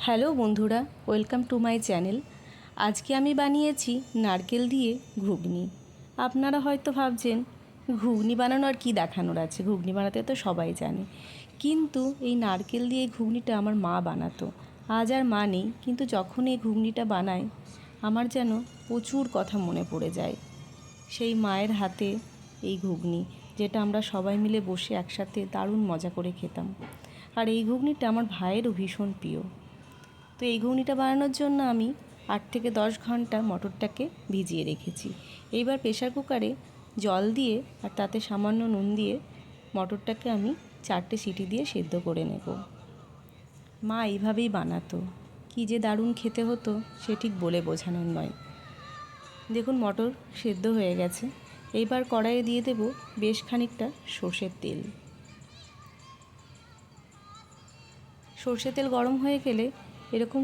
Hello বন্ধুরা, welcome to my channel. আজকে আমি বানিয়েছি নারকেল দিয়ে ঘুগনি। আপনারা হয়তো ভাবছেন ঘুগনি বানানো আর কী দেখানোর আছে, ঘুগনি বানাতে তো সবাই জানে। কিন্তু এই নারকেল দিয়ে ঘুগনিটা আমার মা বানাতো। আজ আর মা নেই, কিন্তু যখন এই ঘুগনিটা বানায় আমার যেন প্রচুর কথা মনে পড়ে যায়। সেই মায়ের হাতে এই ঘুগনি, যেটা আমরা সবাই মিলে বসে একসাথে দারুণ মজা করে খেতাম। আর এই ঘুগনিটা আমার ভাইয়েরও ভীষণ প্রিয়। তো এই ঘুগনিটা বানানোর জন্য আমি 8 থেকে 10 ঘন্টা মটরটাকে ভিজিয়ে রেখেছি। এইবার প্রেসার কুকারে জল দিয়ে আর তাতে সামান্য নুন দিয়ে মটরটাকে আমি 4টে সিটি দিয়ে সেদ্ধ করে নেব। মা এইভাবেই বানাতো, কী যে দারুণ খেতে হতো সে ঠিক বলে বোঝানোর নয়। দেখুন মটর সেদ্ধ হয়ে গেছে। এইবার কড়াইয়ে দিয়ে দেব বেশ খানিকটা সর্ষের তেল। সর্ষের তেল গরম হয়ে গেলে এরকম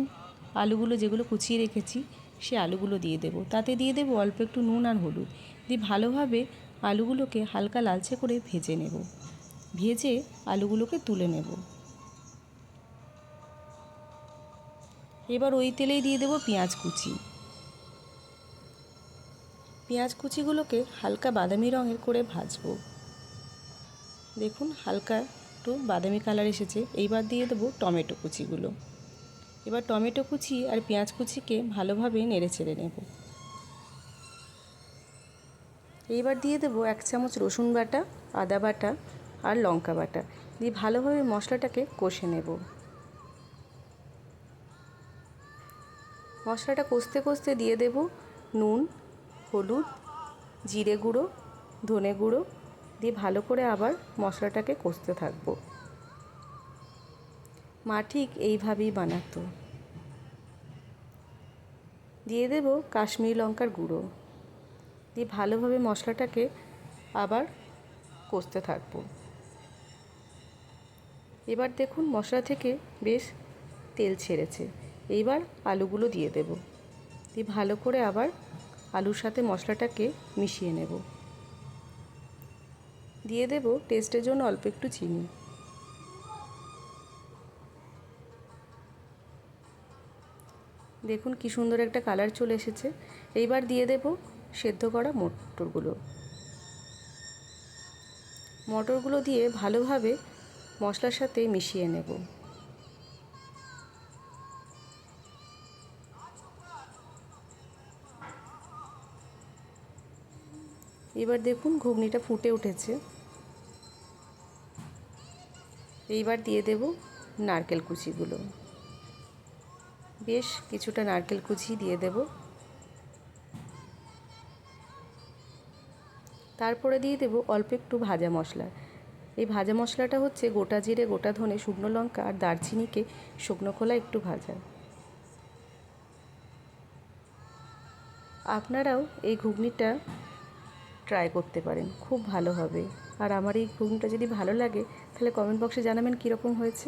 আলুগুলো যেগুলো কুচিয়ে রেখেছি সে আলুগুলো দিয়ে দেব। তাতে দিয়ে দেব অল্প একটু নুন আর হলুদ দিয়ে ভালোভাবে আলুগুলোকে হালকা লালচে করে ভেজে নেব। ভেজে আলুগুলোকে তুলে নেব। এবার ওই তেলেই দিয়ে দেব পেঁয়াজ কুচি। পেঁয়াজ কুচিগুলোকে হালকা বাদামি রঙের করে ভাজবো। দেখুন হালকা একটু বাদামি কালার এসেছে। এইবার দিয়ে দেবো টমেটো কুচিগুলো। এবার টমেটো কুচি আর পেঁয়াজ কুচিকে ভালোভাবে নেড়ে চেড়ে নেব। এইবার দিয়ে দেবো 1 চামচ রসুন বাটা, আদা বাটা আর লঙ্কা বাটা দিয়ে ভালোভাবে মশলাটাকে কষে নেব। মশলাটা কষতে কষতে দিয়ে দেব নুন, হলুদ, জিরে গুঁড়ো, ধনে গুঁড়ো দিয়ে ভালো করে আবার মশলাটাকে কষতে থাকবো। মা ঠিক এইভাবেই বানাতো। দিয়ে দেব কাশ্মীরি লঙ্কার গুঁড়ো দিয়ে ভালোভাবে মশলাটাকে আবার কষতে থাকবো। এবার দেখুন মশলা থেকে বেশ তেল ছেড়েছে। এইবার আলুগুলো দিয়ে দেব। দিয়ে ভালো করে আবার আলুর সাথে মশলাটাকে মিশিয়ে নেব। দিয়ে দেব টেস্টের জন্য অল্প একটু চিনি। দেখুন কি সুন্দর একটা কালার চলে এসেছে। এইবার দিয়ে দেব সেদ্ধ করা মটরগুলো দিয়ে ভালোভাবে মশলার সাথে মিশিয়ে নেব। এবার দেখুন ঘুগনিটা ফুটে উঠেছে। এইবার দিয়ে দেব নারকেল কুচিগুলো। বেশ কিছুটা নারকেল কুচি দিয়ে দেব। তারপরে দিয়ে দেব অল্প একটু ভাজা মশলা। এই ভাজা মশলাটা হচ্ছে গোটা জিরে, গোটা ধনে, শুকনো লঙ্কা আর দারচিনিকে শুকনো খোলায় একটু ভাজা। আপনারাও এই ঘুগনিটা ট্রাই করতে পারেন, খুব ভালো হবে। আর আমার এই ঘুগনিটা যদি ভালো লাগে তাহলে কমেন্ট বক্সে জানাবেন কীরকম হয়েছে।